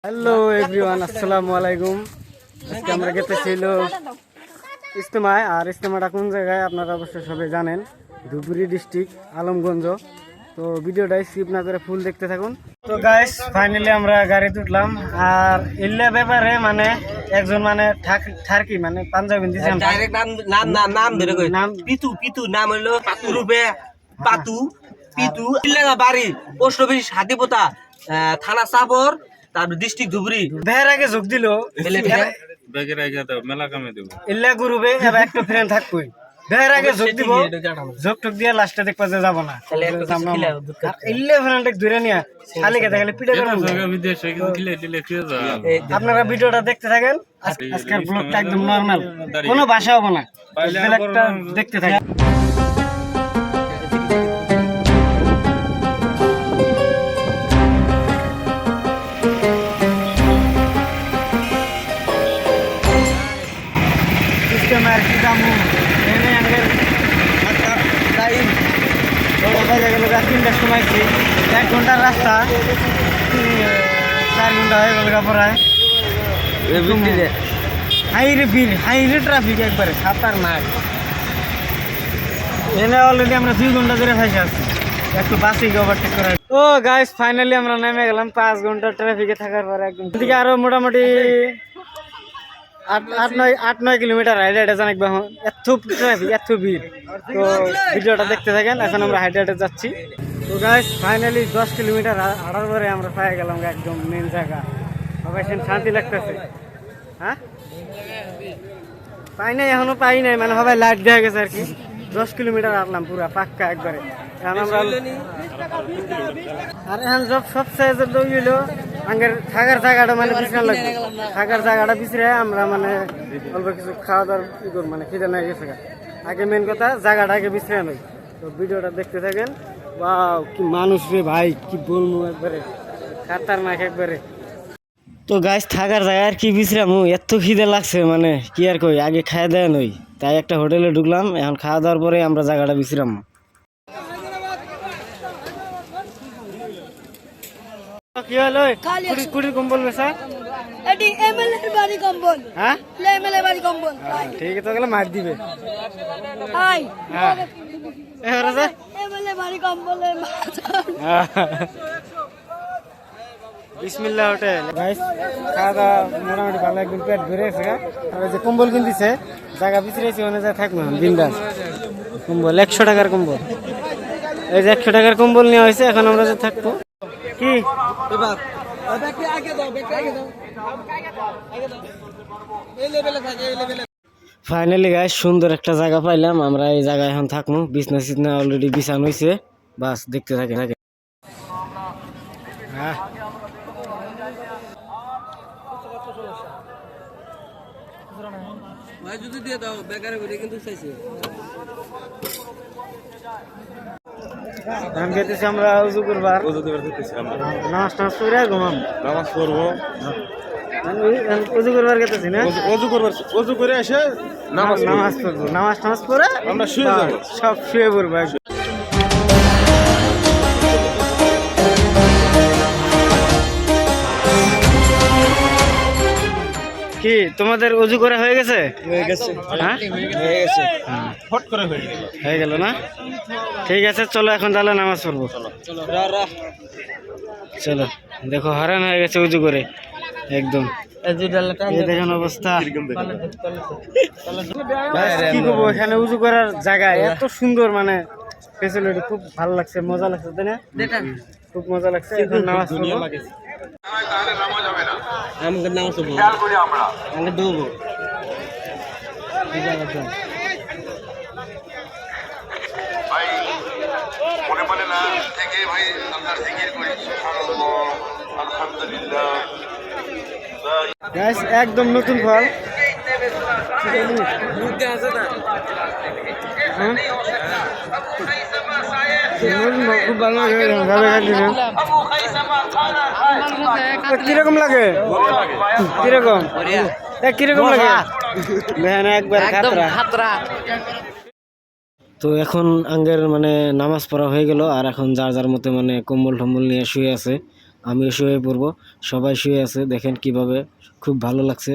Hello everyone, আসসালামু আলাইকুম। আজকে আমরা গেতেছিল ইজতেমায়। আর ইজতেমাটা কোন জায়গায় আপনারা অবশ্যই সবাই জানেন, ধুপগুড়ি ডিস্ট্রিক্ট, আলমগঞ্জ। তো ভিডিওটা স্কিপ না করে ফুল দেখতে থাকুন। তো গাইস, ফাইনালি আমরা গাড়িতে উঠলাম। আর এলে ব্যাপারে মানে একজন মানে ঠারকি মানে পাঞ্জাবি দিছে, ডাইরেক্ট নাম ধরে কই নাম পিতু নাম হইলো পাতু রূপে পাতু পিতু ইল্লাগা বাড়ি পোস্ট অফিস হাতিপোতা থানা সাবর তারপর ডিস্ট্রিক্ট ধুবড়ি বের আগে যোগ দিল বেগের আগে তো মেলা কামে দেব ইল্লা গ্রুপে এবার একটা ফ্রেন্ড থাকবই। বের আগে যোগ দিব, যোগ টোক দিয়ে লাস্টে দেখবা যে যাব না। ইল্লা ফ্রেন্ড ধরে নিয়া খালি খেতে খালি পিঠে করে বিদেশে গিলে দিলে কি হবে। আপনারা ভিডিওটা দেখতে থাকেন। আজকের ব্লগটা একদম নরমাল, কোনো ভাষা হবে না, ব্লগটা দেখতে থাকেন। আর কি দামু এনে আমাদের টাইম হয়ে গেল 3টার সময়, 1 ঘন্টার রাস্তা 4 ঘন্টা হয়ে গেল প্রায়। হাইরে ভিড়, হাইরে ট্রাফিক, একবারে সাতার নাক। এনে অলরেডি আমরা 2 ঘন্টা ধরে ফাঁসে আছি, একটু বাসে গিয়ে ওভারটেক করা। ও গাইস, ফাইনালি আমরা নেমে গেলাম 5 ঘন্টা ট্রাফিকে থাকার পরে। একদম এদিকে আরো মোটামুটি 8-9 কিলোমিটার হাইটে হাইটে জানাক এত ট্রাফিক, এত ভিড়। তো ভিডিওটা দেখতে থাকেন। এখন আমরা হাইটে হাইটে যাচ্ছি। তো গাইস, ফাইনালি 10 কিলোমিটার হাঁটার পরে আমরা পাই গেলাম একদম মেন জায়গা। সবাই শান্তি লাগতেছে। হ্যাঁ, পাই নাই, এখনো পাই নাই, মানে সবাই লাইট দেওয়া গেছে আর কি। 10 কিলোমিটার হাঁটলাম পুরা পাক্কা একবারে। এখন আমরা আর এখন সবচেয়ে হইল আঙ্গের থাকার জায়গাটা মানে পিছনে লাগবে। থাকার জায়গাটা পিছনে আমরা মানে অল্প কিছু খাওয়া দাওয়ার কি করবো, মানে খিদে নাই গেছে। আগে মেন কথা জায়গাটা আগে পিছনে নই। তো ভিডিওটা দেখতে থাকেন। বাহ, কি মানুষ রে ভাই, কি বলবো, একবারে খাতারনাক একবারে। তো গাছ থাকার জায়গায় আর কি বিশ্রামু, এত খিদে লাগছে মানে কি আর কই। আগে খাওয়া দাওয়া নই, তাই একটা হোটেলে ঢুকলাম। এখন খাওয়া দাওয়ার পরে আমরা জায়গাটা বিশ্রাম। কি হলো কুড়ি কম্বল বেচা? এটি এমএলএ এর বাড়ি কম্বল। হ্যাঁ, এমএলএ বাড়ি কম্বল। ঠিক আছে, তাহলে মার দিবে। হাই, হ্যাঁ, এমএলএ বাড়ি কম্বলে বিসমিল্লাহ হোটেল। গাইস, খাওয়া দাওয়া মোটামুটি ভালো, একদম পেট ভরে গেছে। আর যে কম্বল কিনতেছে জায়গা পিছিয়েছি, ওখানে যা থাকবো বিন্দাস। কম্বল 100 টাকার কম্বল, এই যে 100 টাকার কম্বল নেওয়া হয়েছে। এখন আমরা যে থাকবো কি ফাইনালি গাইস, সুন্দর একটা জায়গা পাইলাম আমরা। এই জায়গায় এখন থাকবো। বিছনা সিছনা অলরেডি বিছানো হয়েছে, বাস দেখতে থাকে। হ্যাঁ, যদি দিয়ে দাও বেকারে বলে কিন্তু চাইছে আমরা উজু করবার নামাজ টামাজ করে ঘুমাম। নামাজ পড়বো, উজু করবার গেতেছি না, অজু করে এসে নামাজ পড়বো। নামাজ টামাজ পরে আমরা শুয়ে যাবো, সব শুয়ে পড়বো। কি তোমাদের উজু করা হয়ে গেছে? হ্যাঁ, ফট করে হয়ে গেল না? ঠিক আছে, চলো এখন তাহলে নামাজ পড়বো। চলো, দেখো হারান হয়ে গেছে উজু করে একদম। দেখেন অবস্থা, কি করবো। এখানে উজু করার জায়গা এত সুন্দর, মানে ফেসিলিটি খুব ভালো লাগছে, মজা লাগছে, তাই না? খুব মজা লাগছে। এখন নামাজ পড়বো। আমাকে নাম শুভ আমাকে দেবো ভাই মনে মনে না থেকে ভাই আপনার জিকির করি সুবহানাল্লাহ আলহামদুলিল্লাহ। গাইস, একদম নতুন ফল। খুব ভালো লাগে, কিরকম লাগে? কিরকম কিরকম লাগে? একবার খাতরা। তো এখন আঙ্গের মানে নামাজ পড়া হয়ে গেল। আর এখন যার যার মতে মানে কম্বল টম্বল নিয়ে শুয়ে আছে। আমিও শুয়ে পড়বো। সবাই শুয়ে আছে, দেখেন কিভাবে, খুব ভালো লাগছে।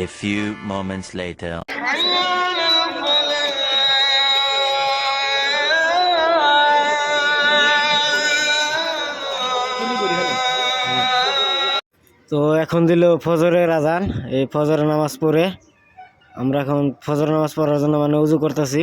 A few moments later. তো এখন দিল ফজরের আজান। এই ফজরের নামাজ পড়ে আমরা এখন ফজর নামাজ পড়ার জন্য মানে উজু করতেছি।